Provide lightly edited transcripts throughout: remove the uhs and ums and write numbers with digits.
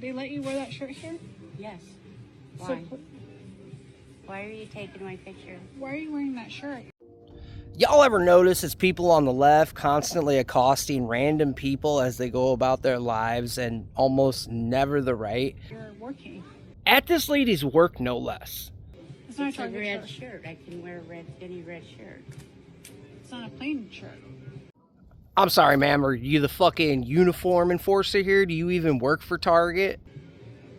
They let you wear that shirt here? Yes. Why? So, why are you taking my picture? why are you wearing that shirt? Y'all ever notice it's people on the left constantly accosting random people as they go about their lives and almost never the right? You're working. At this lady's work, no less. It's not It's a a Target red shirt. shirt. I can wear any red shirt. It's not a plain shirt. I'm sorry, ma'am, are you the fucking uniform enforcer here? Do you even work for Target?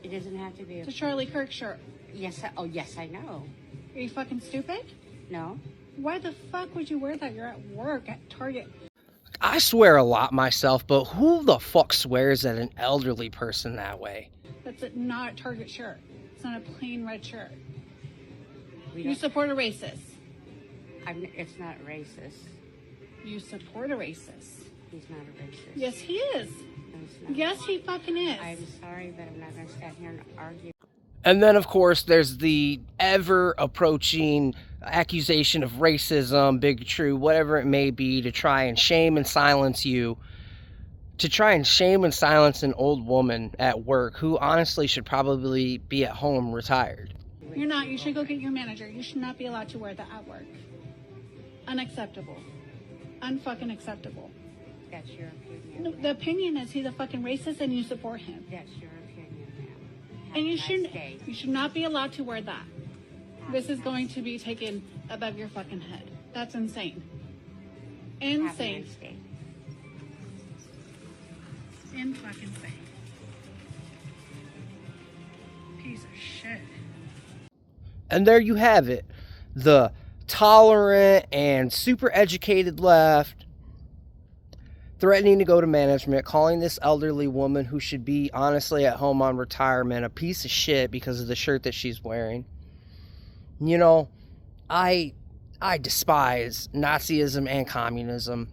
It doesn't have to be It's a Charlie Kirk shirt. Yes. Yes, I know. Are you fucking stupid? No. Why the fuck would you wear that? You're at work at Target. I swear a lot myself, but who the fuck swears at an elderly person that way? That's not a Target shirt. It's not a plain red shirt. We You don't- support a racist. It's not racist. You support a racist. He's not a racist. Yes, he is. No, he's not. Yes, he fucking is. I'm sorry, but I'm not going to stand here and argue. And then, of course, there's the ever-approaching accusation of racism, bigotry, whatever it may be, to try and shame and silence you. To try and shame and silence an old woman at work who honestly should probably be at home retired. You're not. You should go get your manager. You should not be allowed to wear that at work. Unacceptable. Unfucking acceptable. That's your opinion. No, the opinion is he's a fucking racist and you support him. That's your opinion, ma'am. And you Have a nice shouldn't. day. You should not be allowed to wear that. Have This a is nice going to be taken above your fucking head. That's insane. Have a Insane. nice day. In fucking insane. Piece of shit. And there you have it. The tolerant and super educated left threatening to go to management, calling this elderly woman who should be honestly at home on retirement a piece of shit because of the shirt that she's wearing. You know, I despise Nazism and communism.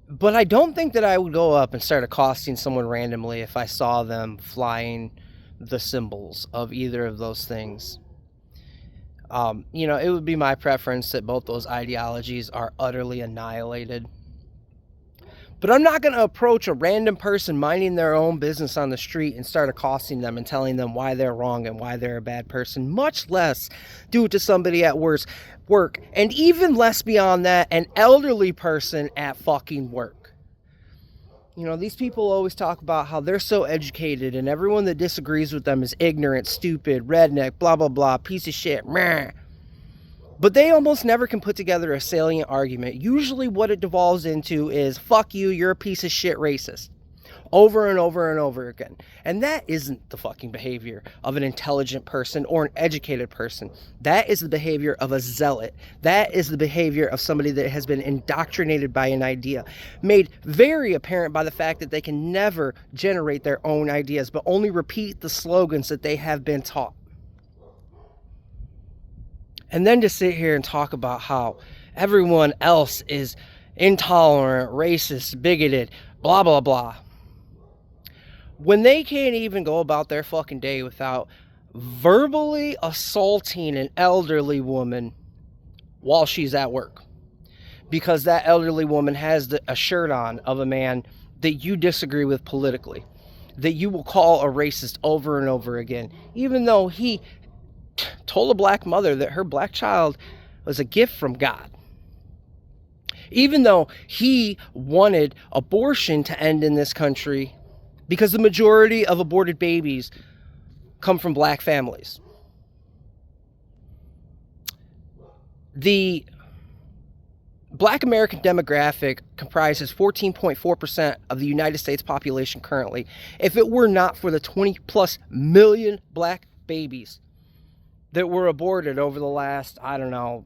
But I don't think that I would go up and start accosting someone randomly if I saw them flying the symbols of either of those things. You know, it would be my preference that both those ideologies are utterly annihilated. But I'm not going to approach a random person minding their own business on the street and start accosting them and telling them why they're wrong and why they're a bad person, much less do it to somebody at work. And even less beyond that, an elderly person at fucking work. You know, these people always talk about how they're so educated and everyone that disagrees with them is ignorant, stupid, redneck, blah, blah, blah, piece of shit, meh. But they almost never can put together a salient argument. Usually what it devolves into is, fuck you, you're a piece of shit racist. Over and over and over again. And that isn't the fucking behavior of an intelligent person or an educated person. That is the behavior of a zealot. That is the behavior of somebody that has been indoctrinated by an idea. Made very apparent by the fact that they can never generate their own ideas, but only repeat the slogans that they have been taught. And then to sit here and talk about how everyone else is intolerant, racist, bigoted, blah, blah, blah. When they can't even go about their fucking day without verbally assaulting an elderly woman while she's at work. Because that elderly woman has a shirt on of a man that you disagree with politically. That you will call a racist over and over again. Even though he told a black mother that her black child was a gift from God. Even though he wanted abortion to end in this country because the majority of aborted babies come from black families. The Black American demographic comprises 14.4% of the United States population currently. If it were not for the 20 plus million black babies that were aborted over the last, I don't know,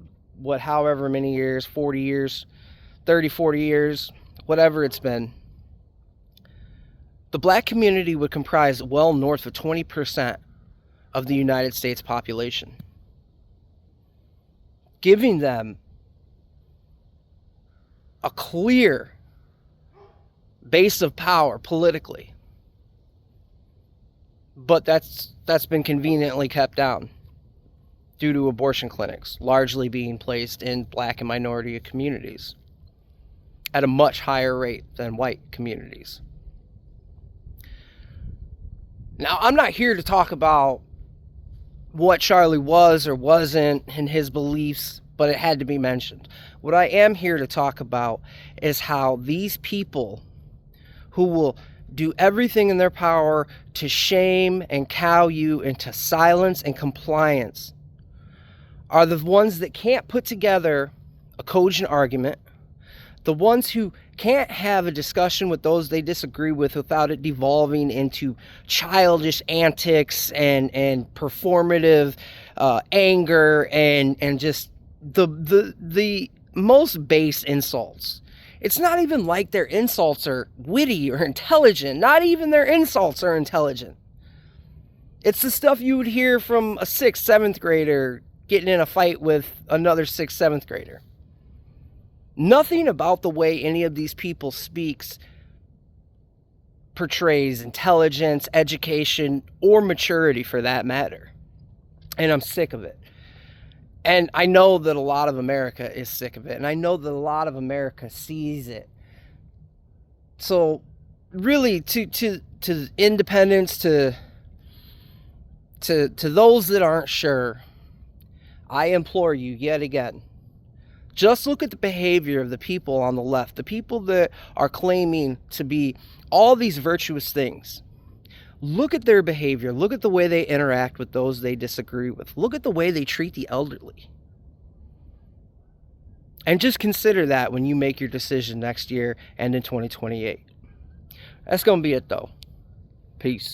however many years, 40 years, 30, 40 years, whatever it's been, the black community would comprise well north of 20% of the United States population, giving them a clear base of power politically. But that's been conveniently kept down due to abortion clinics largely being placed in black and minority communities at a much higher rate than white communities. Now, I'm not here to talk about what Charlie was or wasn't in his beliefs, but it had to be mentioned. What I am here to talk about is how these people who will do everything in their power to shame and cow you into silence and compliance are the ones that can't put together a cogent argument, the ones who can't have a discussion with those they disagree with without it devolving into childish antics and performative anger and just the most base insults. It's not even like their insults are witty or intelligent. Not even their insults are intelligent. It's the stuff you would hear from a 6th, 7th grader getting in a fight with another 6th, 7th grader. Nothing about the way any of these people speaks portrays intelligence, education, or maturity for that matter. And I'm sick of it. And I know that a lot of America is sick of it. And I know that a lot of America sees it. So really to independents, to those that aren't sure, I implore you yet again, just look at the behavior of the people on the left, the people that are claiming to be all these virtuous things. Look at their behavior. Look at the way they interact with those they disagree with. Look at the way they treat the elderly. And just consider that when you make your decision next year and in 2028. That's going to be it, though. Peace.